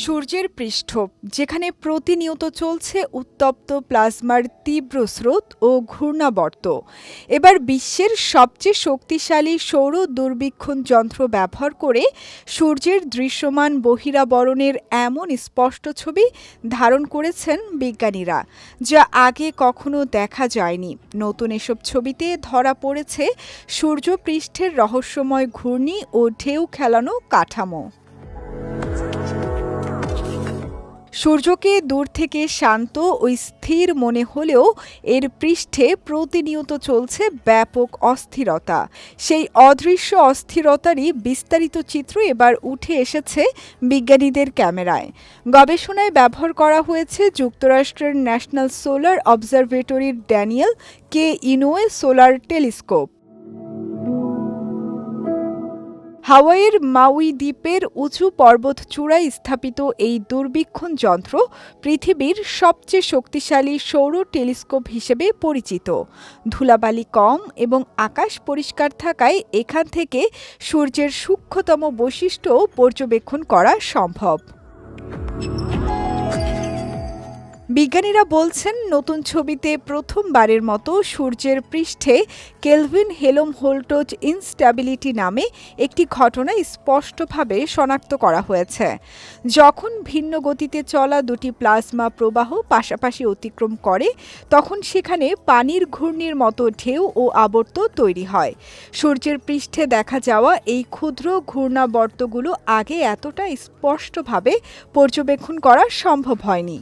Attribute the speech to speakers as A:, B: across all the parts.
A: সূর্যের পৃষ্ঠ, যেখানে প্রতিনিয়ত চলছে উত্তপ্ত প্লাজমার তীব্র স্রোত ও ঘূর্ণাবর্ত। এবার বিশ্বের সবচেয়ে শক্তিশালী সৌর দূরবীক্ষণ যন্ত্র ব্যবহার করে সূর্যের দৃশ্যমান বহিরাবরণের এমন স্পষ্ট ছবি ধারণ করেছেন বিজ্ঞানীরা, যা আগে কখনো দেখা যায়নি। নতুন এসব ছবিতে ধরা পড়েছে সূর্যপৃষ্ঠের রহস্যময় ঘূর্ণি ও ঢেউ খেলানো কাঠামো। সূর্যকে দূর থেকে শান্ত ও স্থির মনে হলেও এর পৃষ্ঠে প্রতিনিয়ত চলছে ব্যাপক অস্থিরতা। সেই অদৃশ্য অস্থিরতারই বিস্তারিত চিত্র এবার উঠে এসেছে বিজ্ঞানীদের ক্যামেরায়। গবেষণায় ব্যবহার করা হয়েছে যুক্তরাষ্ট্রের ন্যাশনাল সোলার অবজারভেটরির Daniel K Inouye solar telescope. হাওয়াইয়ের মাউই দ্বীপের উঁচু পর্বতচূড়ায় স্থাপিত এই দূরবীক্ষণ যন্ত্র পৃথিবীর সবচেয়ে শক্তিশালী সৌর টেলিস্কোপ হিসেবে পরিচিত। ধুলাবালি কম এবং আকাশ পরিষ্কার থাকায় এখান থেকে সূর্যের সূক্ষ্মতম বৈশিষ্ট্য পর্যবেক্ষণ করা সম্ভব। বিজ্ঞানীরা বলছেন, নতুন ছবিতে প্রথমবারের মতো সূর্যের পৃষ্ঠে কেলভিন হেলমহোল্টজ ইনস্ট্যাবিলিটি নামে একটি ঘটনা স্পষ্টভাবে শনাক্ত করা হয়েছে। যখন ভিন্ন গতিতে চলা দুটি প্লাজমা প্রবাহ পাশাপাশি অতিক্রম করে, তখন সেখানে পানির ঘূর্ণির মতো ঢেউ ও আবর্ত তৈরি হয়। সূর্যের পৃষ্ঠে দেখা যাওয়া এই ক্ষুদ্র ঘূর্ণাবর্তগুলো আগে এতটা স্পষ্টভাবে পর্যবেক্ষণ করা সম্ভব হয়নি।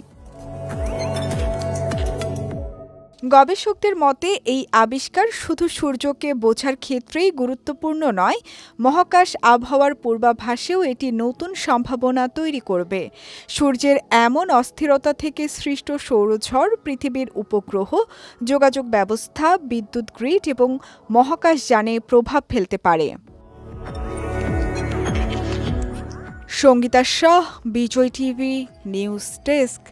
A: গবেষকদের মতে এই আবিষ্কার শুধু সূর্যকে বোঝার ক্ষেত্রেই গুরুত্বপূর্ণ নয়, মহাকাশ আবহাওয়ার পূর্বাভাসেও এটি নতুন সম্ভাবনা তৈরি করবে। সূর্যের এমন অস্থিরতা থেকে সৃষ্ট সৌরঝড় পৃথিবীর উপগ্রহ, যোগাযোগ ব্যবস্থা, বিদ্যুৎ গ্রিড এবং মহাকাশযানে প্রভাব ফেলতে পারে। সঙ্গীতা শাহ, বিজয় টিভি, নিউজ ডেস্ক।